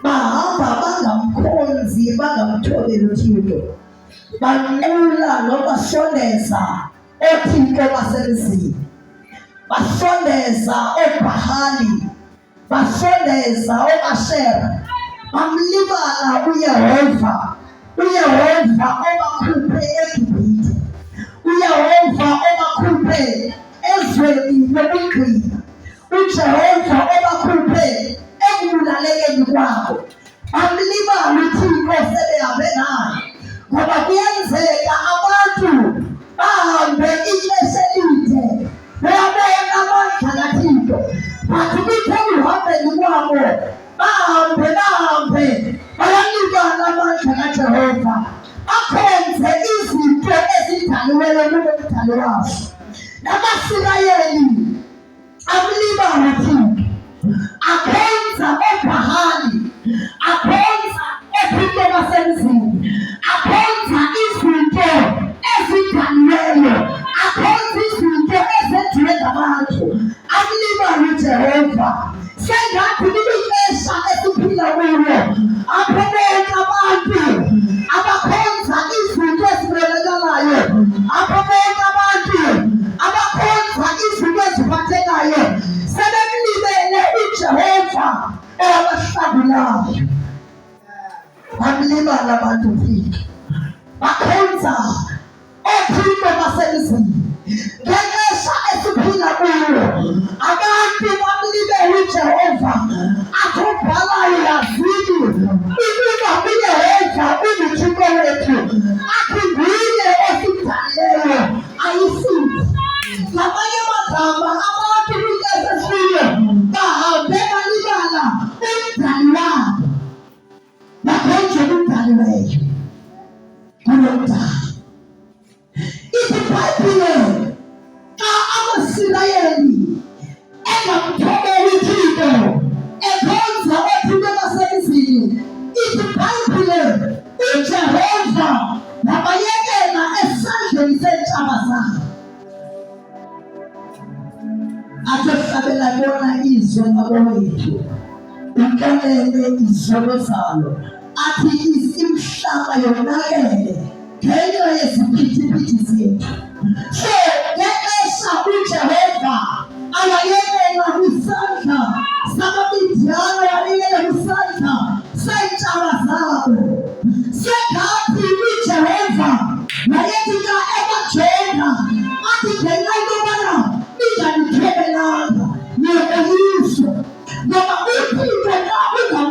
bahamba bangamkhonzi bangamthobeli uThixo, banqula nobasondeza oThixo basemzini, basondeza oBhali, basondeza oAshera, bamlibala uYehova obakhuphe eGibhithe, uYehova obakhuphe ezweni lobugqila, uJehova obakhuphe ekubulalekeni kwabo. Bamlibala uThixo sebehambe naye, ngoba kuyenzeka abantu bahambe ixesha elide beyabona amandla kaThixo, bathi bithe ekuhambeni kwabo bahambe bayalibala amandla kaJehova, akhonze izinto ezidaliweyo kulo wazo. NamaSirayeli amlibala uThixo, akhonza oBhali, akhonza oThixo basemzini, akhonza izinto ezidaliweyo, akhonza izinto ezenziwe ngabantu, amlibala uJehova. Sengathi lilixesha esiphila kulo apho bonke abantu abakhonza izinto ezibonakalayo, apho bonke abantu abakhonza izinto eziphathekayo sebemlibele uJehova owabahlabulayo. Bamlibala abantu uThixo, bakhonza oThixo basemzini. Ngexesha esiphila kulo abantu bamlibele uJehova, athi uBhalayo yazini ukuba uYehova uNguthixo wethu, athi nguye osidalileyo ayisithi. Ngamanye amagama abantu kwixesha esikulo bahambe balibala umdali wabo, bakhonze umdaliweyo kulo mdali. Ithi iBhayibhile xa amaSirayeli engamthobeli uThixo, ekhonza oThixo basemzini, ithi iBhayibhile uJehova wabayekela esandleni seentshaba zabo. Athi ehlabela bona izwe ngabowethu, uxolele izono zalo, athi imihlaba yonakele ngenxa yeziphithiphithi zethu. So ngexesha uJehova awayekela kwisandla samaMidiyani